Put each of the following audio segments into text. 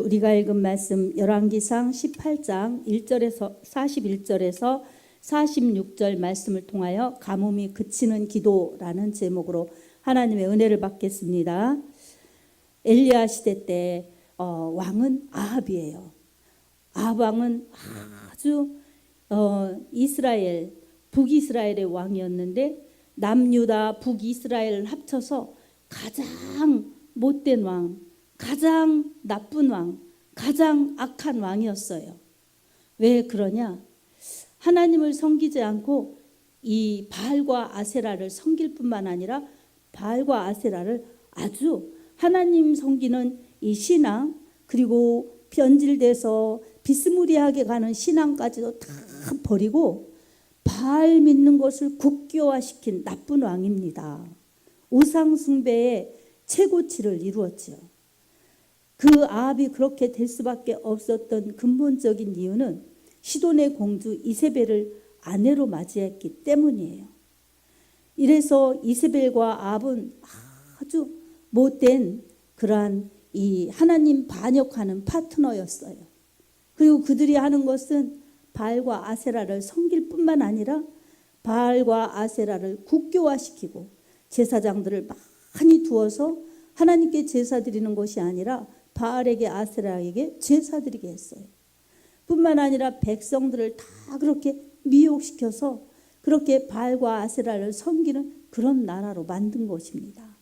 우리가 읽은 말씀 열왕기상 18장 1절에서 41절에서 46절 말씀을 통하여 가뭄이 그치는 기도라는 제목으로 하나님의 은혜를 받겠습니다. 엘리야 시대 때 왕은 아합이에요. 아합 왕은 아주 이스라엘 북이스라엘의 왕이었는데 남유다 북이스라엘을 합쳐서 가장 못된 왕, 가장 나쁜 왕, 가장 악한 왕이었어요. 왜 그러냐? 하나님을 섬기지 않고 이 바알과 아세라를 섬길 뿐만 아니라 바알과 아세라를 아주 하나님 섬기는 이 신앙, 그리고 변질돼서 비스무리하게 가는 신앙까지도 다 버리고 바알 믿는 것을 국교화시킨 나쁜 왕입니다. 우상 숭배의 최고치를 이루었지요. 그 아합이 그렇게 될 수밖에 없었던 근본적인 이유는 시돈의 공주 이세벨을 아내로 맞이했기 때문이에요. 이래서 이세벨과 아합은 아주 못된 그러한 이 하나님 반역하는 파트너였어요. 그리고 그들이 하는 것은 바알과 아세라를 섬길 뿐만 아니라 바알과 아세라를 국교화시키고 제사장들을 많이 두어서 하나님께 제사 드리는 것이 아니라 바알에게 아세라에게 제사 드리게 했어요. 뿐만 아니라 백성들을 다 그렇게 미혹시켜서 그렇게 바알과 아세라를 섬기는 그런 나라로 만든 것입니다.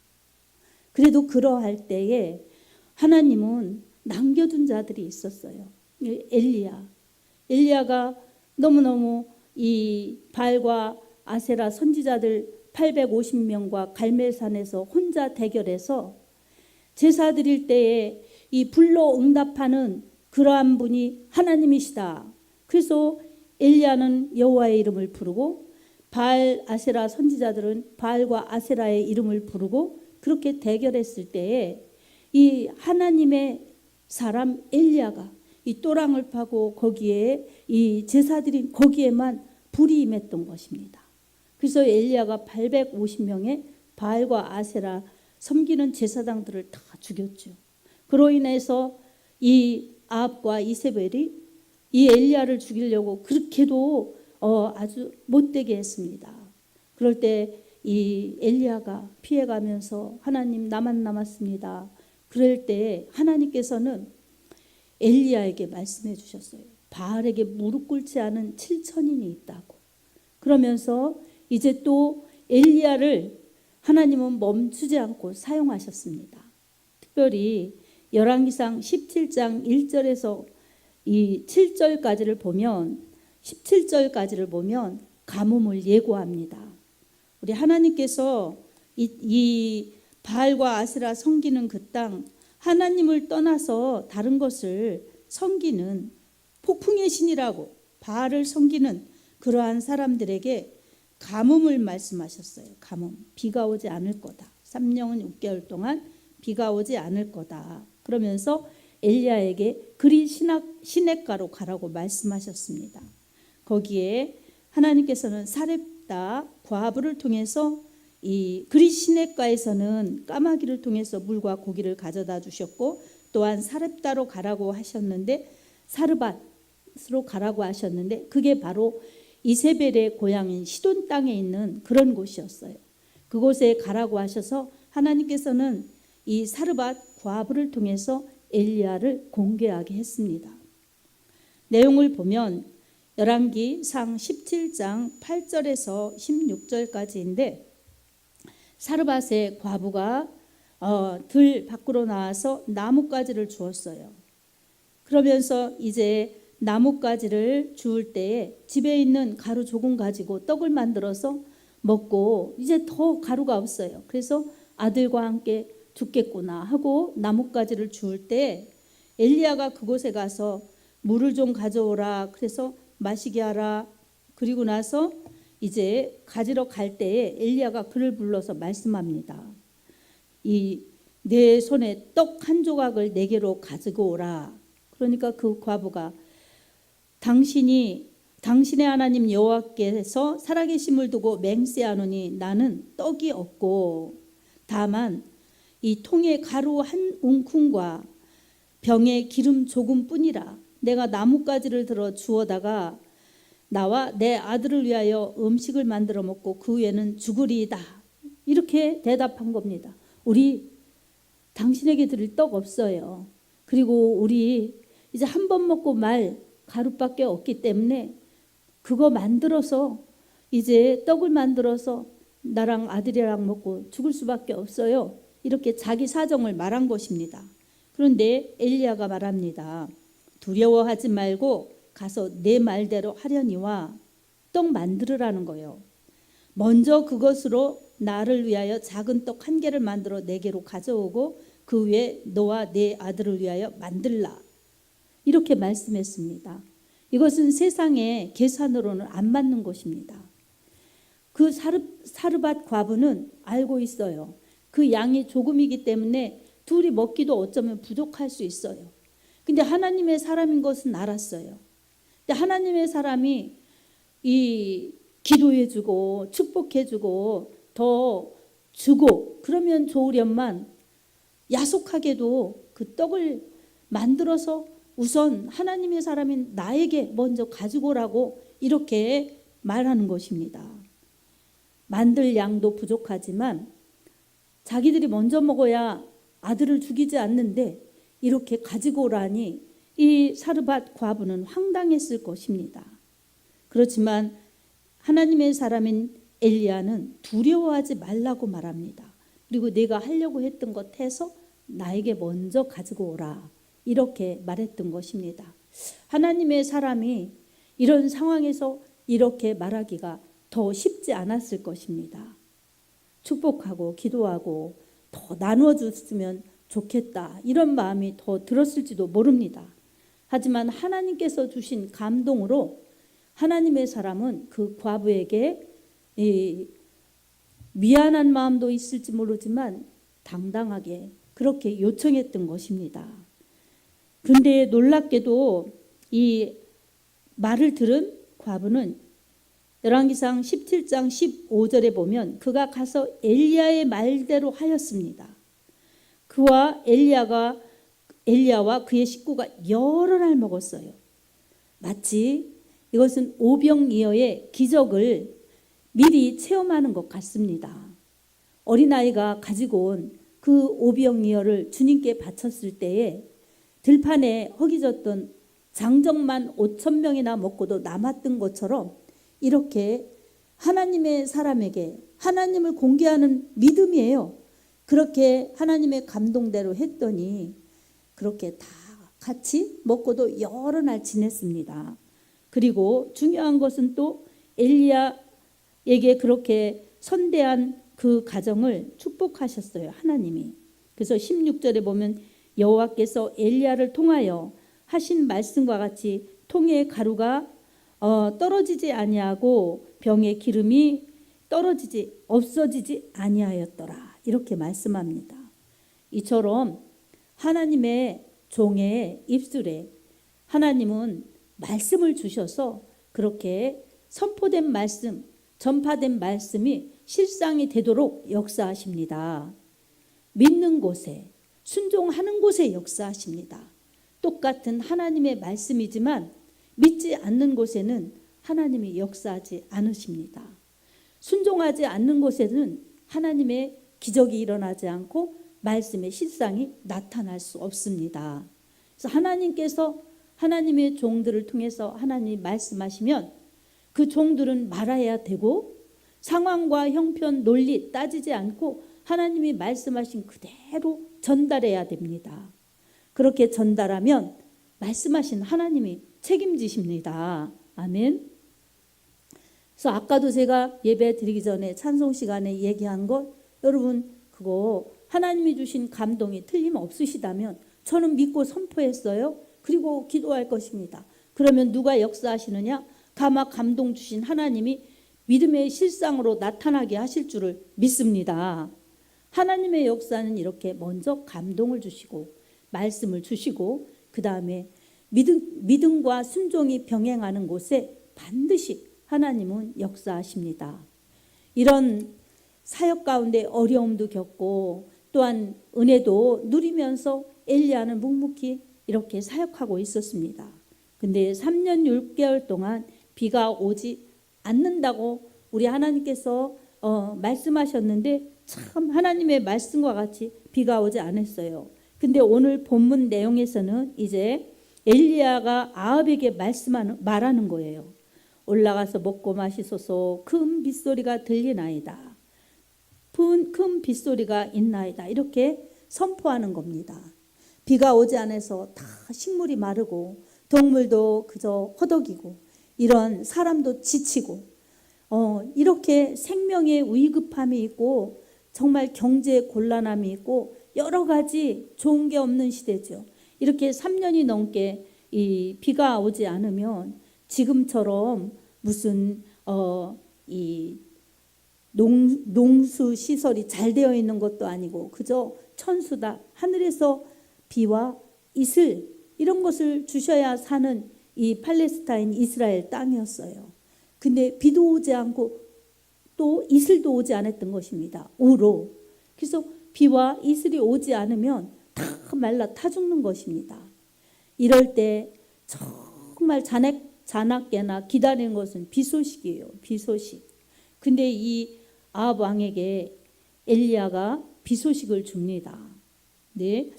그래도 그러할 때에 하나님은 남겨둔 자들이 있었어요. 엘리야가 너무너무 이 바알과 아세라 선지자들 850명과 갈멜산에서 혼자 대결해서 제사 드릴 때에 이 불로 응답하는 그러한 분이 하나님이시다. 그래서 엘리야는 여호와의 이름을 부르고 바알 아세라 선지자들은 바알과 아세라의 이름을 부르고 그렇게 대결했을 때에 이 하나님의 사람 엘리야가 이 또랑을 파고 거기에 이 제사드린 거기에만 불이 임했던 것입니다. 그래서 엘리야가 850명의 바알과 아세라 섬기는 제사장들을 다 죽였죠. 그로 인해서 이 아합과 이세벨이 이 엘리야를 죽이려고 그렇게도 아주 못되게 했습니다. 그럴 때 이 엘리야가 피해가면서 하나님 나만 남았습니다. 그럴 때 하나님께서는 엘리야에게 말씀해 주셨어요. 바알에게 무릎 꿇지 않은 7천인이 있다고. 그러면서 이제 또 엘리야를 하나님은 멈추지 않고 사용하셨습니다. 특별히 열왕기상 17장 1절에서 이 7절까지를 보면 17절까지를 보면 가뭄을 예고합니다. 우리 하나님께서 이 바알과 아세라 섬기는 그 땅, 하나님을 떠나서 다른 것을 섬기는 폭풍의 신이라고 바알을 섬기는 그러한 사람들에게 가뭄을 말씀하셨어요. 가뭄, 비가 오지 않을 거다. 3년은 6개월 동안 비가 오지 않을 거다. 그러면서 엘리야에게 그리 시냇가로 가라고 말씀하셨습니다. 거기에 하나님께서는 사렙다 과부를 통해서 이 그리 시냇가에서는 까마귀를 통해서 물과 고기를 가져다 주셨고 또한 사렙다로 가라고 하셨는데 사르밧으로 가라고 하셨는데 그게 바로 이세벨의 고향인 시돈 땅에 있는 그런 곳이었어요. 그곳에 가라고 하셔서 하나님께서는 이 사르밧 과부를 통해서 엘리야를 공개하게 했습니다. 내용을 보면 열왕기상 17장 8절에서 16절까지인데 사르밧의 과부가 들 밖으로 나와서 나뭇가지를 주었어요. 그러면서 이제 나뭇가지를 주울 때에 집에 있는 가루 조금 가지고 떡을 만들어서 먹고 이제 더 가루가 없어요. 그래서 아들과 함께 죽겠구나 하고 나뭇가지를 주울 때 엘리야가 그곳에 가서 물을 좀 가져오라 그래서 마시게 하라. 그리고 나서 이제 가지러 갈 때에 엘리야가 그를 불러서 말씀합니다. 내 손에 떡 한 조각을 내게로 가지고 오라. 그러니까 그 과부가 당신의 하나님 여호와께서 살아계심을 두고 맹세하노니 나는 떡이 없고 다만 이 통에 가루 한 웅큼과 병에 기름 조금뿐이라. 내가 나뭇가지를 들어 주워다가 나와 내 아들을 위하여 음식을 만들어 먹고 그 후에는 죽으리이다. 이렇게 대답한 겁니다. 우리 당신에게 드릴 떡 없어요. 그리고 우리 이제 한 번 먹고 말 가루밖에 없기 때문에 그거 만들어서 이제 떡을 만들어서 나랑 아들이랑 먹고 죽을 수밖에 없어요. 이렇게 자기 사정을 말한 것입니다. 그런데 엘리야가 말합니다. 두려워하지 말고 가서 내 말대로 하려니와 떡 만들으라는 거예요. 먼저 그것으로 나를 위하여 작은 떡 한 개를 만들어 내게로 가져오고 그 위에 너와 내 아들을 위하여 만들라. 이렇게 말씀했습니다. 이것은 세상의 계산으로는 안 맞는 것입니다. 그 사르밧 과부는 알고 있어요. 그 양이 조금이기 때문에 둘이 먹기도 어쩌면 부족할 수 있어요. 근데 하나님의 사람인 것은 알았어요. 근데 하나님의 사람이 이 기도해주고 축복해주고 더 주고 그러면 좋으련만 야속하게도 그 떡을 만들어서 우선 하나님의 사람인 나에게 먼저 가지고 오라고 이렇게 말하는 것입니다. 만들 양도 부족하지만 자기들이 먼저 먹어야 아들을 죽이지 않는데 이렇게 가지고 오라니 이 사르밧 과부는 황당했을 것입니다. 그렇지만 하나님의 사람인 엘리야는 두려워하지 말라고 말합니다. 그리고 내가 하려고 했던 것 해서 나에게 먼저 가지고 오라. 이렇게 말했던 것입니다. 하나님의 사람이 이런 상황에서 이렇게 말하기가 더 쉽지 않았을 것입니다. 축복하고 기도하고 더 나누어줬으면 좋겠다. 이런 마음이 더 들었을지도 모릅니다. 하지만 하나님께서 주신 감동으로 하나님의 사람은 그 과부에게 미안한 마음도 있을지 모르지만 당당하게 그렇게 요청했던 것입니다. 그런데 놀랍게도 이 말을 들은 과부는 열왕기상 17장 15절에 보면 그가 가서 엘리야의 말대로 하였습니다. 그와 엘리야와 그의 식구가 여러 날 먹었어요. 마치 이것은 오병이어의 기적을 미리 체험하는 것 같습니다. 어린아이가 가지고 온 그 오병이어를 주님께 바쳤을 때에 들판에 허기졌던 장정만 5,000명이나 먹고도 남았던 것처럼 이렇게 하나님의 사람에게 하나님을 공개하는 믿음이에요. 그렇게 하나님의 감동대로 했더니 그렇게 다 같이 먹고도 여러 날 지냈습니다. 그리고 중요한 것은 또 엘리야에게 그렇게 선대한 그 가정을 축복하셨어요. 하나님이. 그래서 16절에 보면 여호와께서 엘리야를 통하여 하신 말씀과 같이 통의 가루가 떨어지지 아니하고 병의 기름이 없어지지 아니하였더라. 이렇게 말씀합니다. 이처럼 하나님의 종의 입술에 하나님은 말씀을 주셔서 그렇게 선포된 말씀, 전파된 말씀이 실상이 되도록 역사하십니다. 믿는 곳에, 순종하는 곳에 역사하십니다. 똑같은 하나님의 말씀이지만 믿지 않는 곳에는 하나님이 역사하지 않으십니다. 순종하지 않는 곳에는 하나님의 기적이 일어나지 않고 말씀의 실상이 나타날 수 없습니다. 그래서 하나님께서 하나님의 종들을 통해서 하나님이 말씀하시면 그 종들은 말아야 되고 상황과 형편, 논리 따지지 않고 하나님이 말씀하신 그대로 전달해야 됩니다. 그렇게 전달하면 말씀하신 하나님이 책임지십니다. 아멘. 그래서 아까도 제가 예배 드리기 전에 찬송 시간에 얘기한 것 여러분 그거 하나님이 주신 감동이 틀림없으시다면 저는 믿고 선포했어요. 그리고 기도할 것입니다. 그러면 누가 역사하시느냐? 가마 감동 주신 하나님이 믿음의 실상으로 나타나게 하실 줄을 믿습니다. 하나님의 역사는 이렇게 먼저 감동을 주시고 말씀을 주시고 그 다음에 믿음과 순종이 병행하는 곳에 반드시 하나님은 역사하십니다. 이런 사역 가운데 어려움도 겪고 또한 은혜도 누리면서 엘리야는 묵묵히 이렇게 사역하고 있었습니다. 근데 3년 6개월 동안 비가 오지 않는다고 우리 하나님께서 말씀하셨는데 참 하나님의 말씀과 같이 비가 오지 않았어요. 근데 오늘 본문 내용에서는 이제 엘리야가 아합에게 말하는 거예요. 올라가서 먹고 마시소서. 큰 빗소리가 들리나이다. 큰 빗소리가 있나이다. 이렇게 선포하는 겁니다. 비가 오지 않아서 다 식물이 마르고 동물도 그저 허덕이고 이런 사람도 지치고 이렇게 생명의 위급함이 있고 정말 경제 곤란함이 있고 여러 가지 좋은 게 없는 시대죠. 이렇게 3년이 넘게 이 비가 오지 않으면 지금처럼 무슨 이 농수 시설이 잘 되어 있는 것도 아니고 그저 천수다. 하늘에서 비와 이슬 이런 것을 주셔야 사는 이 팔레스타인 이스라엘 땅이었어요. 근데 비도 오지 않고 또 이슬도 오지 않았던 것입니다. 우로. 그래서 비와 이슬이 오지 않으면 다 말라 타 죽는 것입니다. 이럴 때 정말 자나깨나 기다리는 것은 비 소식이에요. 비 소식. 근데 이 아합 왕에게 엘리야가 비 소식을 줍니다. 네,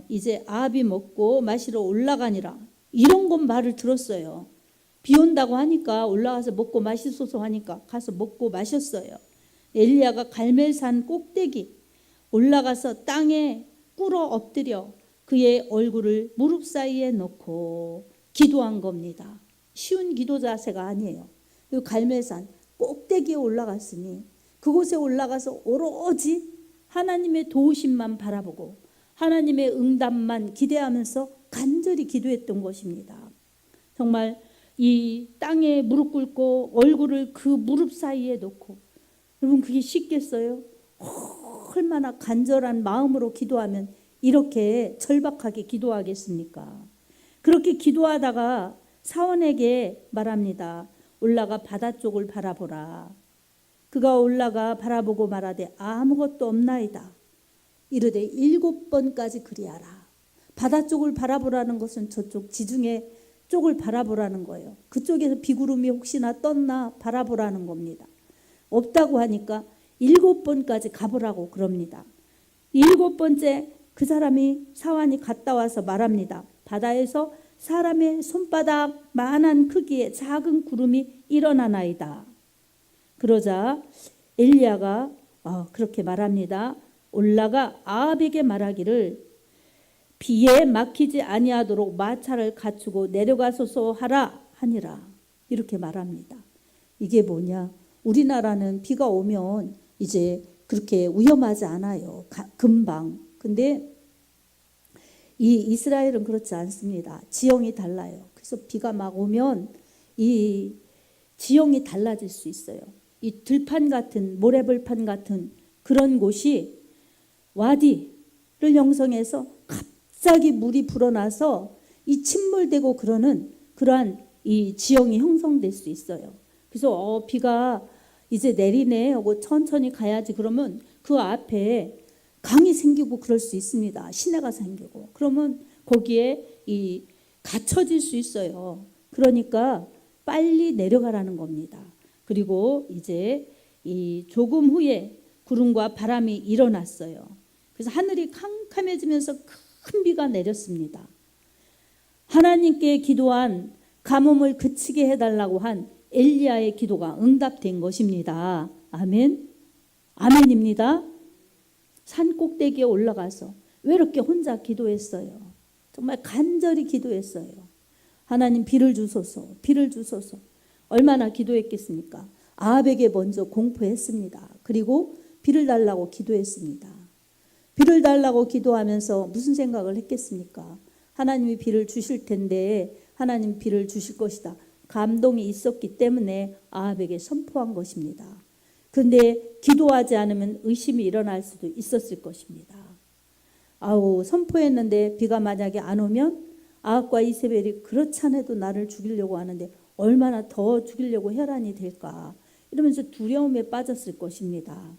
이제 아합이 먹고 마시러 올라가니라. 이런 건 말을 들었어요. 비 온다고 하니까 올라가서 먹고 마시소서 하니까 가서 먹고 마셨어요. 엘리야가 갈멜산 꼭대기 올라가서 땅에 꿇어 엎드려 그의 얼굴을 무릎 사이에 놓고 기도한 겁니다. 쉬운 기도 자세가 아니에요. 그 갈멜산 꼭대기에 올라갔으니 그곳에 올라가서 오로지 하나님의 도우심만 바라보고 하나님의 응답만 기대하면서 간절히 기도했던 것입니다. 정말 이 땅에 무릎 꿇고 얼굴을 그 무릎 사이에 놓고, 여러분 그게 쉽겠어요? 얼마나 간절한 마음으로 기도하면 이렇게 절박하게 기도하겠습니까? 그렇게 기도하다가 사원에게 말합니다. 올라가 바다 쪽을 바라보라. 그가 올라가 바라보고 말하되 아무것도 없나이다. 이르되 7번까지 그리하라. 바다 쪽을 바라보라는 것은 저쪽 지중해 쪽을 바라보라는 거예요. 그쪽에서 비구름이 혹시나 떴나 바라보라는 겁니다. 없다고 하니까 7번까지 가보라고 그럽니다. 7번째 그 사람이 사환이 갔다 와서 말합니다. 바다에서 사람의 손바닥만한 크기의 작은 구름이 일어나나이다. 그러자 엘리야가 그렇게 말합니다. 올라가 아합에게 말하기를 비에 막히지 아니하도록 마차를 갖추고 내려가소서 하라 하니라. 이렇게 말합니다. 이게 뭐냐? 우리나라는 비가 오면 이제 그렇게 위험하지 않아요. 금방. 근데 이 이스라엘은 그렇지 않습니다. 지형이 달라요. 그래서 비가 막 오면 이 지형이 달라질 수 있어요. 이 들판 같은 모래벌판 같은 그런 곳이 와디를 형성해서 갑자기 물이 불어나서 이 침몰되고 그러한 이 지형이 형성될 수 있어요. 그래서 비가 이제 내리네 하고 천천히 가야지 그러면 그 앞에 강이 생기고 그럴 수 있습니다. 시내가 생기고 그러면 거기에 이 갇혀질 수 있어요. 그러니까 빨리 내려가라는 겁니다. 그리고 이제 이 조금 후에 구름과 바람이 일어났어요. 그래서 하늘이 캄캄해지면서 큰 비가 내렸습니다. 하나님께 기도한 가뭄을 그치게 해달라고 한 엘리야의 기도가 응답된 것입니다. 아멘. 아멘입니다. 산 꼭대기에 올라가서 왜 이렇게 혼자 기도했어요? 정말 간절히 기도했어요. 하나님 비를 주소서, 비를 주소서. 얼마나 기도했겠습니까? 아합에게 먼저 공포했습니다. 그리고 비를 달라고 기도했습니다. 비를 달라고 기도하면서 무슨 생각을 했겠습니까? 하나님이 비를 주실 텐데 하나님 비를 주실 것이다. 감동이 있었기 때문에 아합에게 선포한 것입니다. 그런데 기도하지 않으면 의심이 일어날 수도 있었을 것입니다. 선포했는데 비가 만약에 안 오면 아합과 이세벨이 그렇지 않아도 나를 죽이려고 하는데 얼마나 더 죽이려고 혈안이 될까 이러면서 두려움에 빠졌을 것입니다.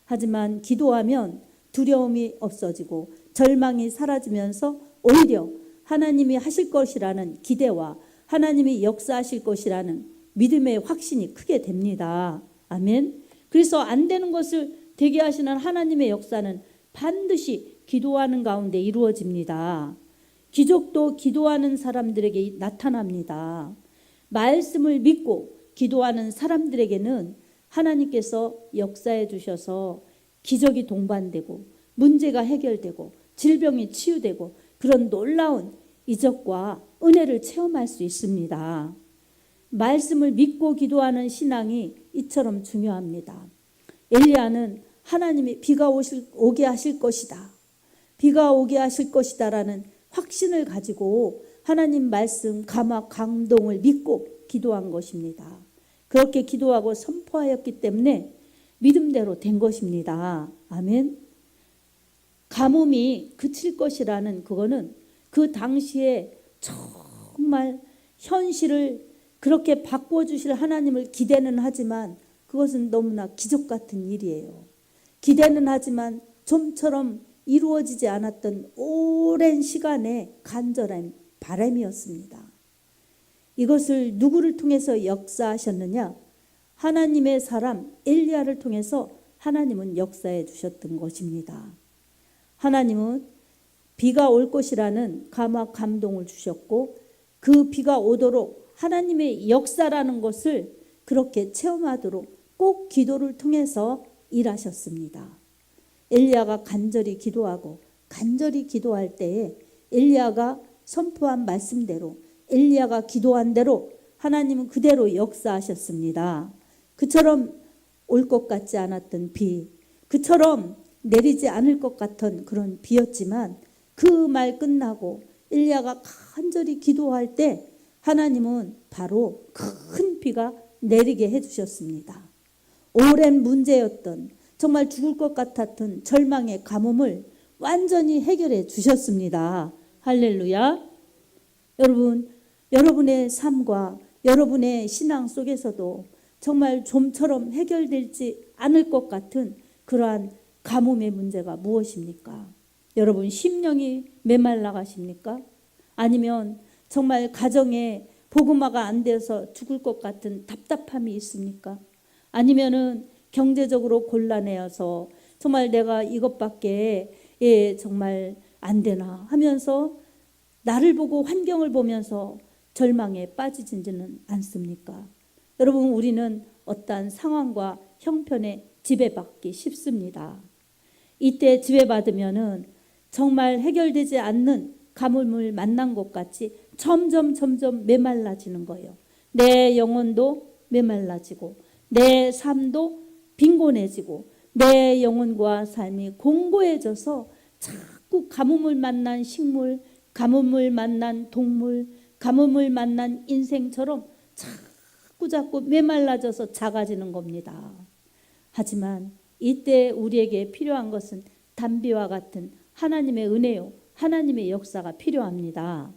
하지만 기도하면 두려움이 없어지고 절망이 사라지면서 오히려 하나님이 하실 것이라는 기대와 하나님이 역사하실 것이라는 믿음의 확신이 크게 됩니다. 아멘. 그래서 안 되는 것을 되게 하시는 하나님의 역사는 반드시 기도하는 가운데 이루어집니다. 기적도 기도하는 사람들에게 나타납니다. 말씀을 믿고 기도하는 사람들에게는 하나님께서 역사해 주셔서 기적이 동반되고 문제가 해결되고 질병이 치유되고 그런 놀라운 이적과 은혜를 체험할 수 있습니다. 말씀을 믿고 기도하는 신앙이 이처럼 중요합니다. 엘리야는 하나님이 비가 오게 하실 것이다. 비가 오게 하실 것이다라는 확신을 가지고 하나님 말씀 감화 감동을 믿고 기도한 것입니다. 그렇게 기도하고 선포하였기 때문에 믿음대로 된 것입니다. 아멘. 가뭄이 그칠 것이라는 그거는 그 당시에 정말 현실을 그렇게 바꿔주실 하나님을 기대는 하지만 그것은 너무나 기적 같은 일이에요. 기대는 하지만 좀처럼 이루어지지 않았던 오랜 시간의 간절한 바람이었습니다. 이것을 누구를 통해서 역사하셨느냐? 하나님의 사람 엘리야를 통해서 하나님은 역사해 주셨던 것입니다. 하나님은 비가 올 것이라는 감화 감동을 주셨고 그 비가 오도록 하나님의 역사라는 것을 그렇게 체험하도록 꼭 기도를 통해서 일하셨습니다. 엘리야가 간절히 기도하고 간절히 기도할 때에 엘리야가 선포한 말씀대로 엘리야가 기도한 대로 하나님은 그대로 역사하셨습니다. 그처럼 올 것 같지 않았던 비, 그처럼 내리지 않을 것 같은 그런 비였지만 그 말 끝나고 엘리야가 간절히 기도할 때 하나님은 바로 큰 비가 내리게 해주셨습니다. 오랜 문제였던 정말 죽을 것 같았던 절망의 가뭄을 완전히 해결해 주셨습니다. 할렐루야. 여러분, 여러분의 삶과 여러분의 신앙 속에서도 정말 좀처럼 해결되지 않을 것 같은 그러한 가뭄의 문제가 무엇입니까? 여러분 심령이 메말라 가십니까? 아니면 정말 가정에 복음화가 안 돼서 죽을 것 같은 답답함이 있습니까? 아니면은 경제적으로 곤란해서 정말 내가 이것밖에 정말 안 되나 하면서 나를 보고 환경을 보면서 절망에 빠지지는 않습니까? 여러분 우리는 어떠한 상황과 형편에 지배받기 쉽습니다. 이때 지배받으면은 정말 해결되지 않는 가뭄을 만난 것 같이 점점 메말라지는 거예요. 내 영혼도 메말라지고 내 삶도 빈곤해지고 내 영혼과 삶이 공고해져서 자꾸 가뭄을 만난 식물, 가뭄을 만난 동물, 가뭄을 만난 인생처럼 자꾸 메말라져서 작아지는 겁니다. 하지만 이때 우리에게 필요한 것은 단비와 같은 하나님의 은혜요, 하나님의 역사가 필요합니다.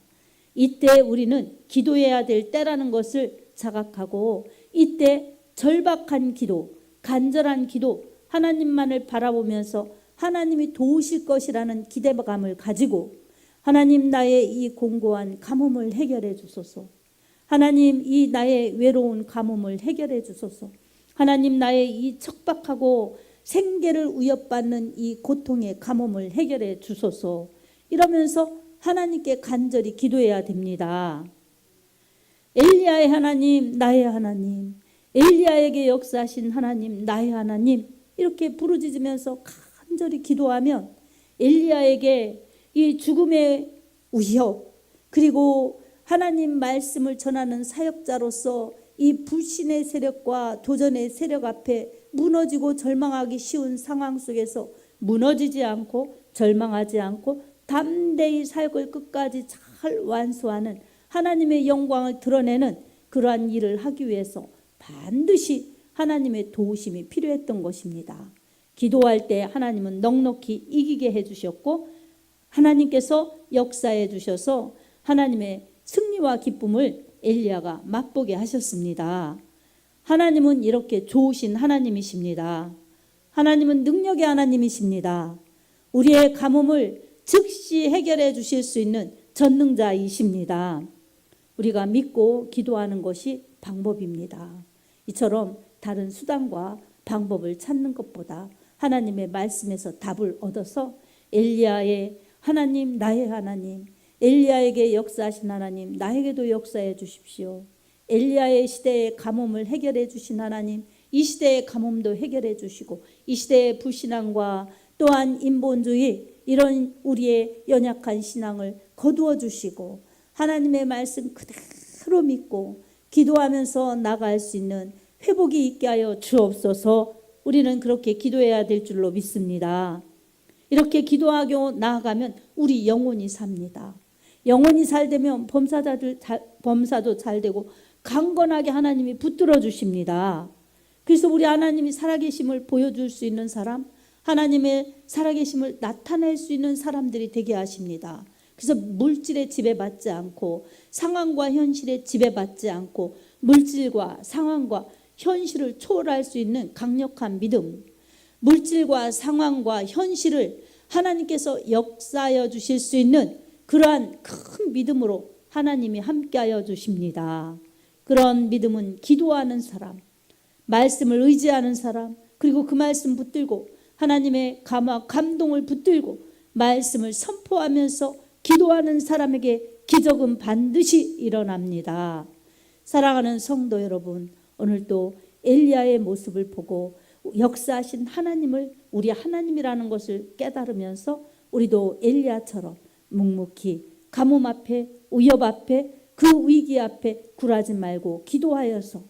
이때 우리는 기도해야 될 때라는 것을 자각하고 이때 절박한 기도, 간절한 기도, 하나님만을 바라보면서 하나님이 도우실 것이라는 기대감을 가지고 하나님 나의 이 공고한 가뭄을 해결해 주소서. 하나님 이 나의 외로운 가뭄을 해결해 주소서. 하나님 나의 이 척박하고 생계를 위협받는 이 고통의 가뭄을 해결해 주소서. 이러면서 하나님께 간절히 기도해야 됩니다. 엘리야의 하나님, 나의 하나님, 엘리야에게 역사하신 하나님, 나의 하나님 이렇게 부르짖으면서 간절히 기도하면 엘리야에게 이 죽음의 위협 그리고 하나님 말씀을 전하는 사역자로서 이 불신의 세력과 도전의 세력 앞에 무너지고 절망하기 쉬운 상황 속에서 무너지지 않고 절망하지 않고 담대히 사역을 끝까지 잘 완수하는 하나님의 영광을 드러내는 그러한 일을 하기 위해서 반드시 하나님의 도우심이 필요했던 것입니다. 기도할 때 하나님은 넉넉히 이기게 해주셨고 하나님께서 역사해 주셔서 하나님의 승리와 기쁨을 엘리야가 맛보게 하셨습니다. 하나님은 이렇게 좋으신 하나님이십니다. 하나님은 능력의 하나님이십니다. 우리의 가뭄을 즉시 해결해 주실 수 있는 전능자이십니다. 우리가 믿고 기도하는 것이 방법입니다. 이처럼 다른 수단과 방법을 찾는 것보다 하나님의 말씀에서 답을 얻어서 엘리야의 하나님, 나의 하나님, 엘리야에게 역사하신 하나님, 나에게도 역사해 주십시오. 엘리야의 시대의 가뭄을 해결해 주신 하나님, 이 시대의 가뭄도 해결해 주시고, 이 시대의 불신앙과 또한 인본주의, 이런 우리의 연약한 신앙을 거두어 주시고, 하나님의 말씀 그대로 믿고 기도하면서 나갈 수 있는 회복이 있게 하여 주옵소서. 우리는 그렇게 기도해야 될 줄로 믿습니다. 이렇게 기도하고 나아가면 우리 영혼이 삽니다. 영혼이 잘 되면 범사도 잘 되고 강건하게 하나님이 붙들어 주십니다. 그래서 우리 하나님이 살아계심을 보여줄 수 있는 사람, 하나님의 살아계심을 나타낼 수 있는 사람들이 되게 하십니다. 그래서 물질에 지배받지 않고 상황과 현실에 지배받지 않고 물질과 상황과 현실을 초월할 수 있는 강력한 믿음, 물질과 상황과 현실을 하나님께서 역사하여 주실 수 있는 그러한 큰 믿음으로 하나님이 함께하여 주십니다. 그런 믿음은 기도하는 사람, 말씀을 의지하는 사람, 그리고 그 말씀 붙들고 하나님의 감동을 붙들고 말씀을 선포하면서 기도하는 사람에게 기적은 반드시 일어납니다. 사랑하는 성도 여러분, 오늘도 엘리야의 모습을 보고 역사하신 하나님을 우리 하나님이라는 것을 깨달으면서 우리도 엘리야처럼 묵묵히 가뭄 앞에, 위협 앞에, 그 위기 앞에 굴하지 말고 기도하여서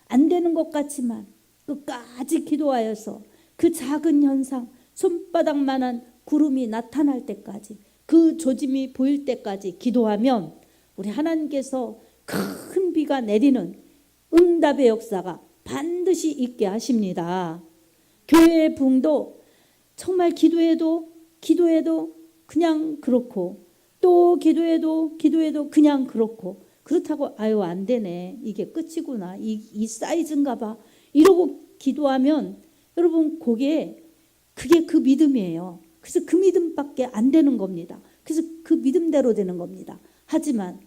안 되는 것 같지만 끝까지 기도하여서 그 작은 현상, 손바닥만한 구름이 나타날 때까지, 그 조짐이 보일 때까지 기도하면 우리 하나님께서 큰 비가 내리는 응답의 역사가 반드시 있게 하십니다. 교회의 부흥도 정말 기도해도 그냥 그렇고, 또 기도해도 그냥 그렇고, 그렇다고 아유 안 되네, 이게 끝이구나, 이 사이즈인가 봐 이러고 기도하면 여러분 그게 그 믿음이에요. 그래서 그 믿음밖에 안 되는 겁니다. 그래서 그 믿음대로 되는 겁니다. 하지만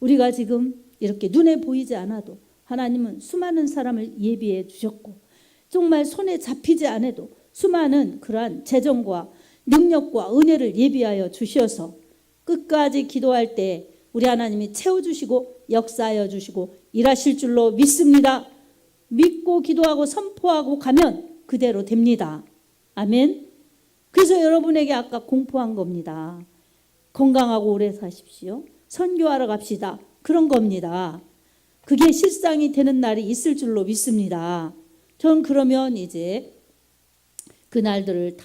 우리가 지금 이렇게 눈에 보이지 않아도 하나님은 수많은 사람을 예비해 주셨고, 정말 손에 잡히지 않아도 수많은 그러한 재정과 능력과 은혜를 예비하여 주셔서 끝까지 기도할 때 우리 하나님이 채워주시고 역사하여 주시고 일하실 줄로 믿습니다. 믿고 기도하고 선포하고 가면 그대로 됩니다. 아멘. 그래서 여러분에게 아까 공포한 겁니다. 건강하고 오래 사십시오, 선교하러 갑시다, 그런 겁니다. 그게 실상이 되는 날이 있을 줄로 믿습니다. 전 그러면 이제 그 날들을 다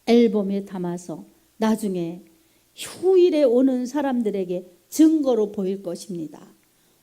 앨범에 담아서 나중에 휴일에 오는 사람들에게 증거로 보일 것입니다.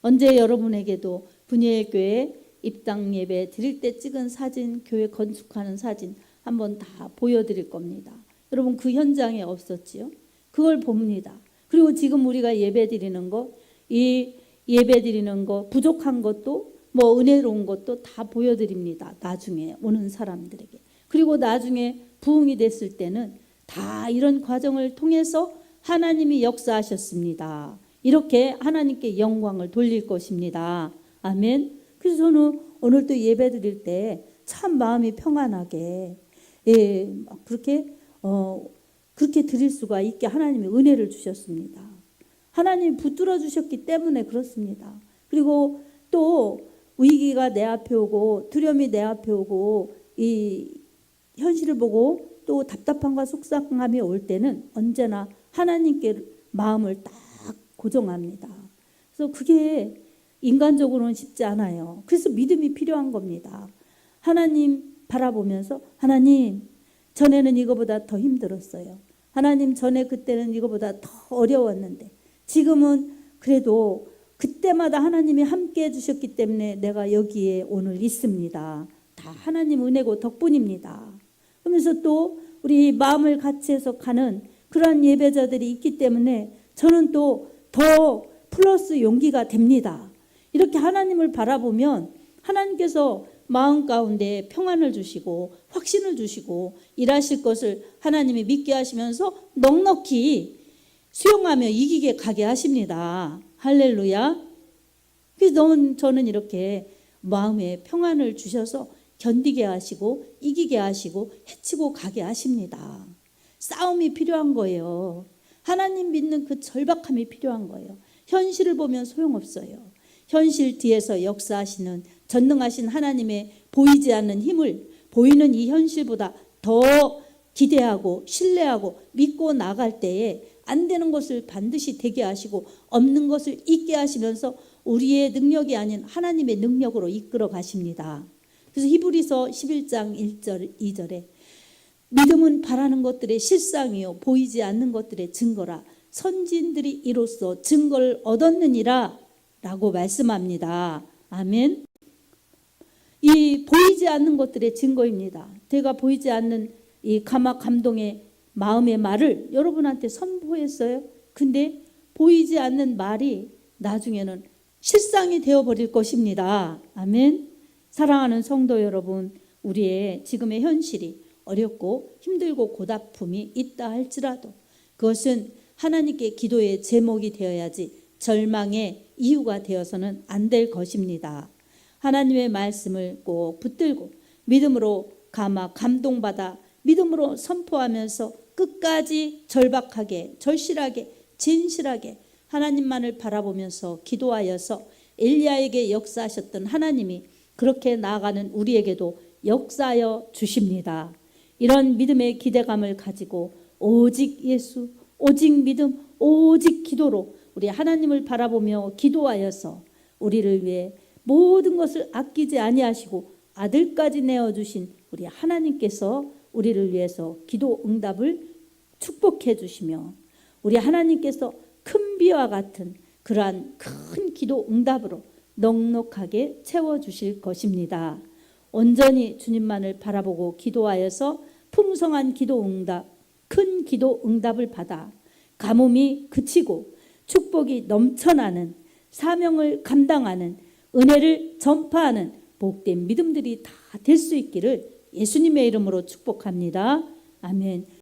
언제 여러분에게도 분예교회 입당 예배 드릴 때 찍은 사진, 교회 건축하는 사진 한번 다 보여드릴 겁니다. 여러분 그 현장에 없었지요? 그걸 봅니다. 그리고 지금 우리가 예배 드리는 거, 이 예배 드리는 거 부족한 것도 뭐 은혜로운 것도 다 보여드립니다. 나중에 오는 사람들에게. 그리고 나중에 부흥이 됐을 때는 다 이런 과정을 통해서 하나님이 역사하셨습니다. 이렇게 하나님께 영광을 돌릴 것입니다. 아멘. 그래서 저는 오늘도 예배 드릴 때 참 마음이 평안하게 그렇게 드릴 수가 있게 하나님이 은혜를 주셨습니다. 하나님이 붙들어 주셨기 때문에 그렇습니다. 그리고 또 위기가 내 앞에 오고 두려움이 내 앞에 오고 이 현실을 보고 또 답답함과 속상함이 올 때는 언제나 하나님께 마음을 딱 고정합니다. 그래서 그게 인간적으로는 쉽지 않아요. 그래서 믿음이 필요한 겁니다. 하나님 바라보면서 하나님 전에는 이거보다 더 힘들었어요. 하나님 전에 그때는 이거보다 더 어려웠는데 지금은 그래도 그때마다 하나님이 함께 해주셨기 때문에 내가 여기에 오늘 있습니다. 다 하나님 은혜고 덕분입니다. 그러면서 또 우리 마음을 같이 해서 가는 그러한 예배자들이 있기 때문에 저는 또 더 플러스 용기가 됩니다. 이렇게 하나님을 바라보면 하나님께서 마음 가운데 평안을 주시고 확신을 주시고 일하실 것을 하나님이 믿게 하시면서 넉넉히 수용하며 이기게 가게 하십니다. 할렐루야. 그래서 저는 이렇게 마음에 평안을 주셔서 견디게 하시고 이기게 하시고 해치고 가게 하십니다. 싸움이 필요한 거예요. 하나님 믿는 그 절박함이 필요한 거예요. 현실을 보면 소용없어요. 현실 뒤에서 역사하시는 전능하신 하나님의 보이지 않는 힘을 보이는 이 현실보다 더 기대하고 신뢰하고 믿고 나갈 때에 안 되는 것을 반드시 되게 하시고 없는 것을 있게 하시면서 우리의 능력이 아닌 하나님의 능력으로 이끌어 가십니다. 그래서 히브리서 11장 1절 2절에 믿음은 바라는 것들의 실상이요 보이지 않는 것들의 증거라 선지인들이 이로써 증거를 얻었느니라 라고 말씀합니다. 아멘. 이 보이지 않는 것들의 증거입니다. 제가 보이지 않는 이 감동의 마음의 말을 여러분한테 선포했어요. 근데 보이지 않는 말이 나중에는 실상이 되어버릴 것입니다. 아멘. 사랑하는 성도 여러분, 우리의 지금의 현실이 어렵고 힘들고 고달픔이 있다 할지라도 그것은 하나님께 기도의 제목이 되어야지 절망의 이유가 되어서는 안 될 것입니다. 하나님의 말씀을 꼭 붙들고 믿음으로 감동받아 믿음으로 선포하면서 끝까지 절박하게 절실하게 진실하게 하나님만을 바라보면서 기도하여서 엘리야에게 역사하셨던 하나님이 그렇게 나아가는 우리에게도 역사하여 주십니다. 이런 믿음의 기대감을 가지고 오직 예수, 오직 믿음, 오직 기도로 우리 하나님을 바라보며 기도하여서 우리를 위해 모든 것을 아끼지 아니하시고 아들까지 내어주신 우리 하나님께서 우리를 위해서 기도 응답을 축복해 주시며 우리 하나님께서 큰 비와 같은 그러한 큰 기도 응답으로 넉넉하게 채워주실 것입니다. 온전히 주님만을 바라보고 기도하여서 풍성한 기도 응답, 큰 기도 응답을 받아 가뭄이 그치고 축복이 넘쳐나는 사명을 감당하는 은혜를 전파하는 복된 믿음들이 다 될 수 있기를 예수님의 이름으로 축복합니다. 아멘.